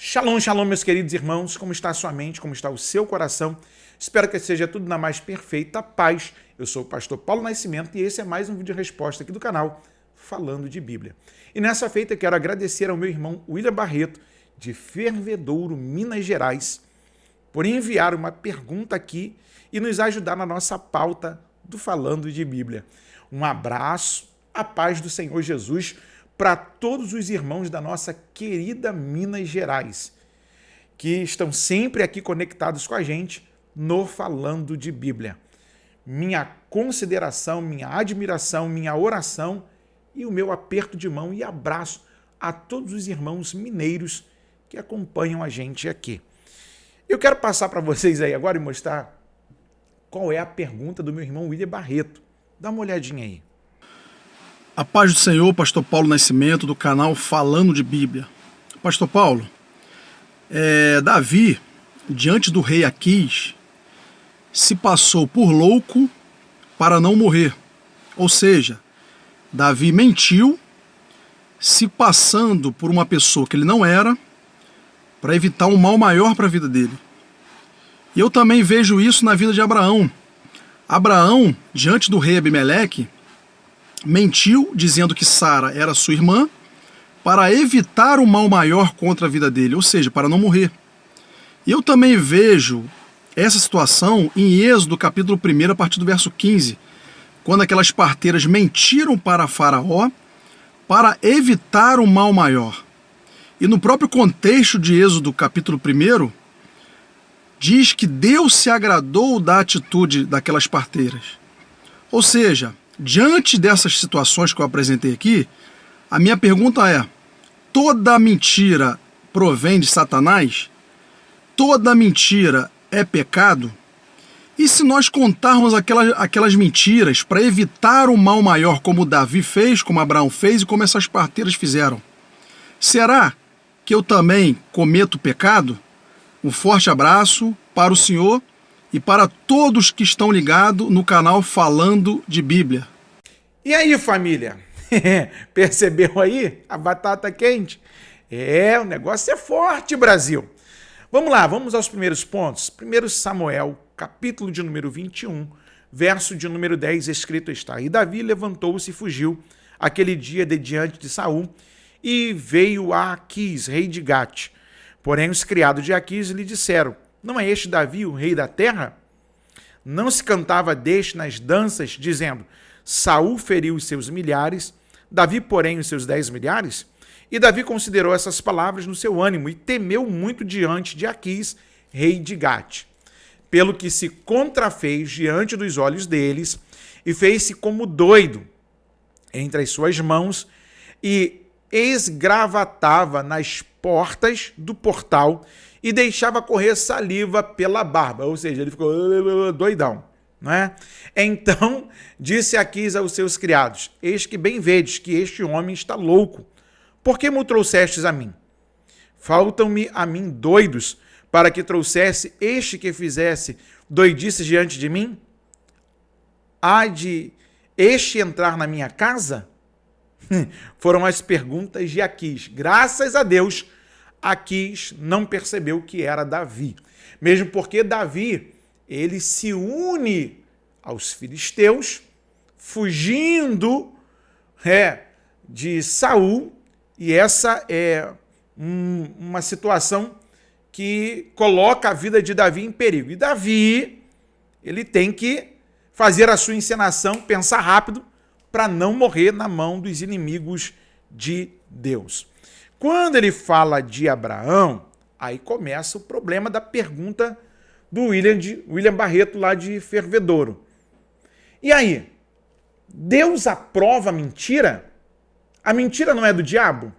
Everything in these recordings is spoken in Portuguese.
Shalom, shalom, meus queridos irmãos, como está a sua mente, como está o seu coração? Espero que seja tudo na mais perfeita paz. Eu sou o pastor Paulo Nascimento e esse é mais um vídeo de resposta aqui do canal Falando de Bíblia. E nessa feita quero agradecer ao meu irmão William Barreto, de Fervedouro, Minas Gerais, por enviar uma pergunta aqui e nos ajudar na nossa pauta do Falando de Bíblia. Um abraço, a paz do Senhor Jesus para todos os irmãos da nossa querida Minas Gerais, que estão sempre aqui conectados com a gente no Falando de Bíblia. Minha consideração, minha admiração, minha oração e o meu aperto de mão e abraço a todos os irmãos mineiros que acompanham a gente aqui. Eu quero passar para vocês aí agora e mostrar qual é a pergunta do meu irmão William Barreto. Dá uma olhadinha aí. A paz do Senhor, pastor Paulo Nascimento, do canal Falando de Bíblia. Pastor Paulo, Davi, diante do rei Aquis, se passou por louco para não morrer. Ou seja, Davi mentiu, se passando por uma pessoa que ele não era, para evitar um mal maior para a vida dele. E eu também vejo isso na vida de Abraão. Abraão, diante do rei Abimeleque, mentiu dizendo que Sara era sua irmã para evitar o mal maior contra a vida dele, ou seja, para não morrer. E eu também vejo essa situação em Êxodo capítulo 1, a partir do verso 15, quando aquelas parteiras mentiram para Faraó para evitar o mal maior. E no próprio contexto de Êxodo capítulo 1, diz que Deus se agradou da atitude daquelas parteiras. Ou seja, diante dessas situações que eu apresentei aqui, a minha pergunta é: toda mentira provém de Satanás? Toda mentira é pecado? E se nós contarmos aquelas mentiras para evitar o mal maior, como Davi fez, como Abraão fez e como essas parteiras fizeram, será que eu também cometo pecado? Um forte abraço para o senhor e para todos que estão ligados no canal Falando de Bíblia. E aí, família? Percebeu aí a batata quente? O negócio é forte, Brasil. Vamos lá, vamos aos primeiros pontos. 1 Samuel, capítulo de número 21, verso de número 10, escrito está: E Davi levantou-se e fugiu aquele dia de diante de Saul, e veio a Aquis, rei de Gate. Porém, os criados de Aquis lhe disseram: Não é este Davi o rei da terra? Não se cantava deste nas danças, dizendo: Saul feriu os seus milhares, Davi, porém, os seus 10 milhares? E Davi considerou essas palavras no seu ânimo e temeu muito diante de Aquis, rei de Gate, pelo que se contrafez diante dos olhos deles e fez-se como doido entre as suas mãos e esgravatava nas portas do portal e deixava correr saliva pela barba, ou seja, ele ficou doidão, não é? Então disse Aquis aos seus criados: Eis que bem vedes que este homem está louco. Por que me trouxestes a mim? Faltam-me a mim doidos para que trouxesse este que fizesse doidices diante de mim? Há de este entrar na minha casa? Foram as perguntas de Aquis. Graças a Deus, Aquis não percebeu que era Davi. Mesmo porque Davi, ele se une aos filisteus, fugindo de Saul, e essa é uma situação que coloca a vida de Davi em perigo. E Davi, ele tem que fazer a sua encenação, pensar rápido, para não morrer na mão dos inimigos de Deus. Quando ele fala de Abraão, aí começa o problema da pergunta do William Barreto, lá de Fervedouro. E aí, Deus aprova a mentira? A mentira não é do diabo?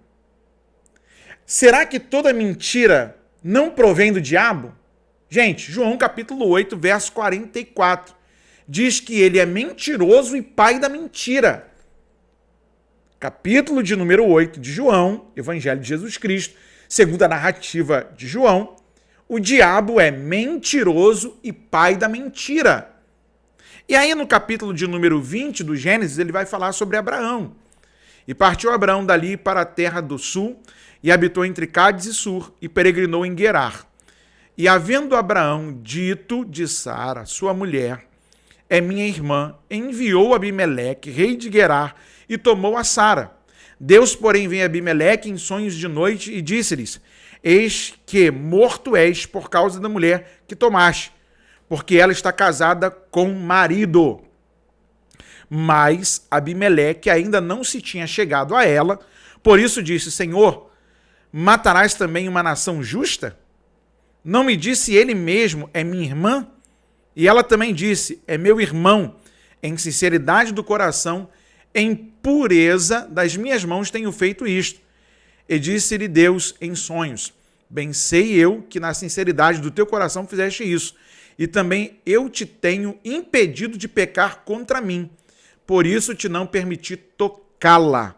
Será que toda mentira não provém do diabo? Gente, João capítulo 8, verso 44, diz que ele é mentiroso e pai da mentira. Capítulo de número 8 de João, Evangelho de Jesus Cristo, segundo a narrativa de João, o diabo é mentiroso e pai da mentira. E aí no capítulo de número 20 do Gênesis, ele vai falar sobre Abraão. E partiu Abraão dali para a terra do sul, e habitou entre Cádiz e Sur, e peregrinou em Guerar. E havendo Abraão dito de Sara, sua mulher, é minha irmã, enviou Abimeleque, rei de Guerar, e tomou a Sara. Deus, porém, veio a Abimeleque em sonhos de noite e disse-lhes, eis que morto és por causa da mulher que tomaste, porque ela está casada com marido. Mas Abimeleque ainda não se tinha chegado a ela, por isso disse, Senhor, matarás também uma nação justa? Não me disse ele mesmo, é minha irmã? E ela também disse, é meu irmão, em sinceridade do coração, em pureza das minhas mãos tenho feito isto. E disse-lhe Deus em sonhos, bem sei eu que na sinceridade do teu coração fizeste isso, e também eu te tenho impedido de pecar contra mim, por isso te não permiti tocá-la.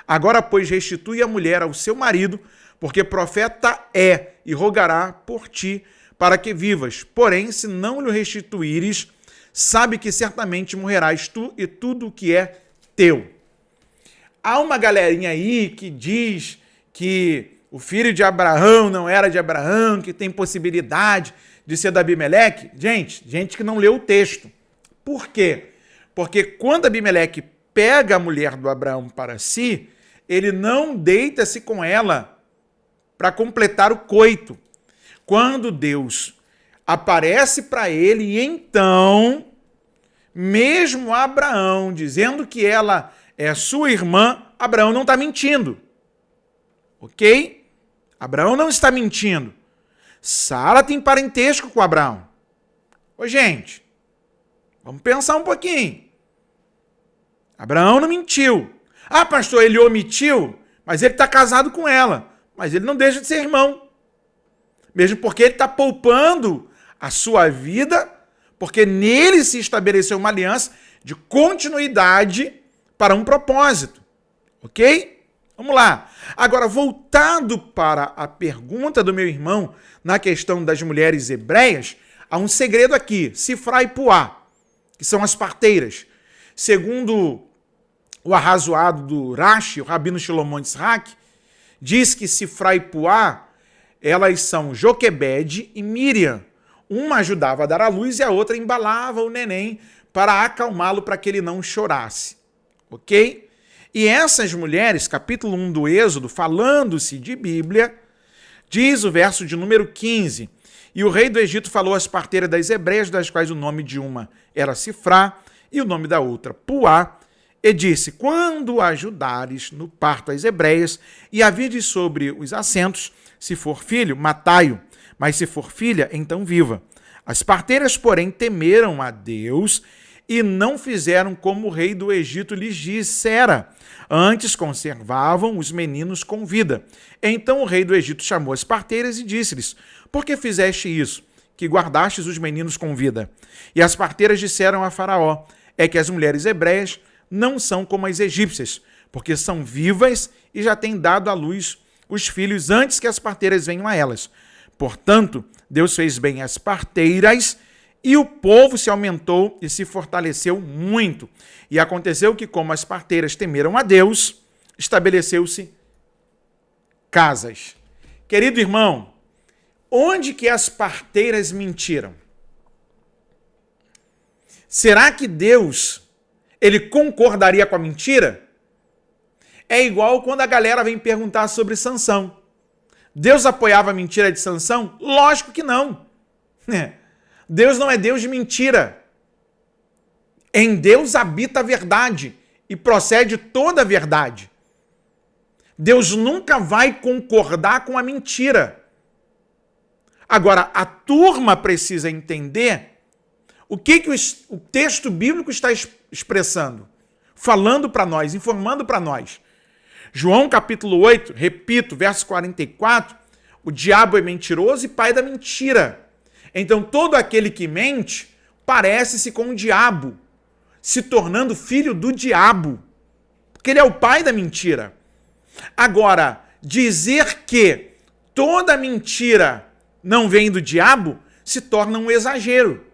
Agora, pois, restitui a mulher ao seu marido, porque profeta é, e rogará por ti, para que vivas. Porém, se não lhe restituíres, sabe que certamente morrerás tu e tudo o que é teu. Há uma galerinha aí que diz que o filho de Abraão não era de Abraão, que tem possibilidade de ser da Abimeleque. Gente que não leu o texto. Por quê? Porque quando Abimeleque pega a mulher do Abraão para si, ele não deita-se com ela para completar o coito. Quando Deus aparece para ele, e então, mesmo Abraão dizendo que ela é sua irmã, Abraão não está mentindo. Ok? Abraão não está mentindo. Sara tem parentesco com Abraão. Ô, gente, vamos pensar um pouquinho. Abraão não mentiu. Ah, pastor, ele omitiu, mas ele está casado com ela. Mas ele não deixa de ser irmão. Mesmo porque ele está poupando a sua vida, porque nele se estabeleceu uma aliança de continuidade para um propósito. Ok? Vamos lá. Agora, voltado para a pergunta do meu irmão na questão das mulheres hebreias, há um segredo aqui, Sifrá e Puá, que são as parteiras. Segundo o arrazoado do Rashi, o Rabino Shlomo Yitzhak, diz que Sifrá e Puá, elas são Joquebede e Miriam. Uma ajudava a dar à luz e a outra embalava o neném para acalmá-lo para que ele não chorasse. Ok? E essas mulheres, capítulo 1 do Êxodo, falando-se de Bíblia, diz o verso de número 15, e o rei do Egito falou às parteiras das hebreias, das quais o nome de uma era Sifrá e o nome da outra Puá, e disse, quando ajudares no parto as hebreias e a virdes sobre os assentos, se for filho, matai-o, mas se for filha, então viva. As parteiras, porém, temeram a Deus e não fizeram como o rei do Egito lhes dissera. Antes conservavam os meninos com vida. Então o rei do Egito chamou as parteiras e disse-lhes, por que fizeste isso, que guardastes os meninos com vida? E as parteiras disseram a Faraó, é que as mulheres hebreias não são como as egípcias, porque são vivas e já têm dado à luz os filhos antes que as parteiras venham a elas. Portanto, Deus fez bem às parteiras e o povo se aumentou e se fortaleceu muito. E aconteceu que, como as parteiras temeram a Deus, estabeleceu-se casas. Querido irmão, onde que as parteiras mentiram? Será que Deus, ele concordaria com a mentira? É igual quando a galera vem perguntar sobre Sansão. Deus apoiava a mentira de Sansão? Lógico que não. Deus não é Deus de mentira. Em Deus habita a verdade e procede toda a verdade. Deus nunca vai concordar com a mentira. Agora, a turma precisa entender o que o texto bíblico está expressando, falando para nós, informando para nós. João capítulo 8, repito, verso 44, o diabo é mentiroso e pai da mentira. Então todo aquele que mente parece-se com o diabo, se tornando filho do diabo, porque ele é o pai da mentira. Agora, dizer que toda mentira não vem do diabo se torna um exagero.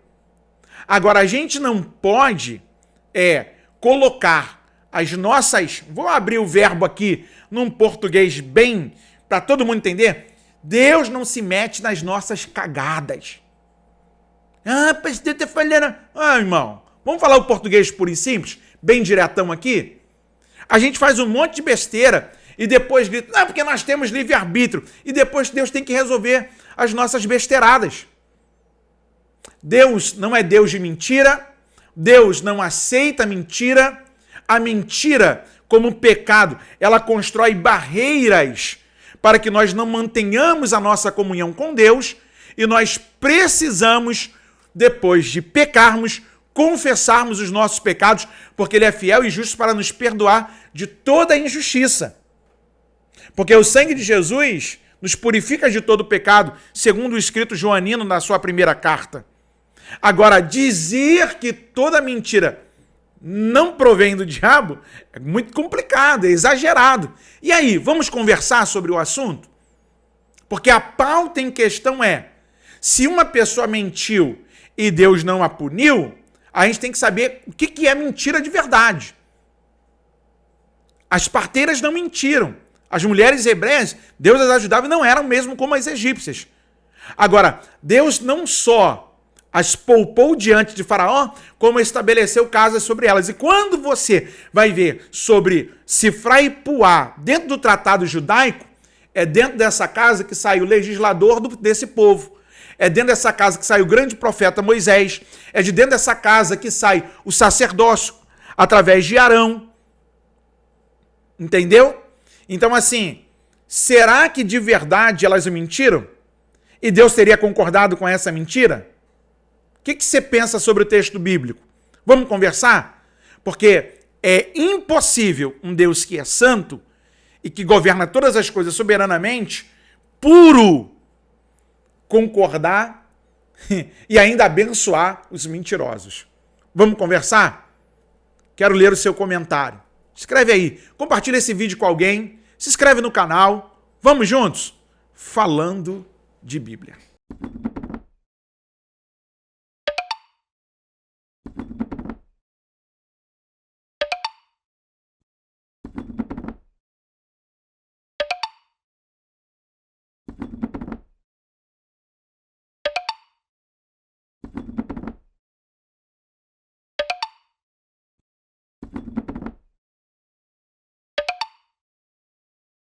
Agora, a gente não pode colocar as nossas... Vou abrir o verbo aqui num português bem, para todo mundo entender. Deus não se mete nas nossas cagadas. Ah, pastor, tá falando... Ah, irmão, vamos falar o português puro e simples, bem diretão aqui? A gente faz um monte de besteira e depois grita, não, porque nós temos livre-arbítrio. E depois Deus tem que resolver as nossas besteiradas. Deus não é Deus de mentira, Deus não aceita mentira. A mentira, como pecado, ela constrói barreiras para que nós não mantenhamos a nossa comunhão com Deus e nós precisamos, depois de pecarmos, confessarmos os nossos pecados, porque Ele é fiel e justo para nos perdoar de toda a injustiça. Porque o sangue de Jesus nos purifica de todo pecado, segundo o escrito joanino na sua primeira carta. Agora, dizer que toda mentira não provém do diabo é muito complicado, é exagerado. E aí, vamos conversar sobre o assunto? Porque a pauta em questão é, se uma pessoa mentiu e Deus não a puniu, a gente tem que saber o que é mentira de verdade. As parteiras não mentiram. As mulheres hebreias, Deus as ajudava e não eram mesmo como as egípcias. Agora, Deus não só as poupou diante de Faraó, como estabeleceu casas sobre elas. E quando você vai ver sobre Sifrá e Puá dentro do tratado judaico, é dentro dessa casa que sai o legislador desse povo. É dentro dessa casa que sai o grande profeta Moisés. É de dentro dessa casa que sai o sacerdócio através de Arão. Entendeu? Então, assim, será que de verdade elas mentiram? E Deus teria concordado com essa mentira? O que você pensa sobre o texto bíblico? Vamos conversar? Porque é impossível um Deus que é santo e que governa todas as coisas soberanamente, puro, concordar e ainda abençoar os mentirosos. Vamos conversar? Quero ler o seu comentário. Escreve aí, compartilha esse vídeo com alguém, se inscreve no canal. Vamos juntos? Falando de Bíblia.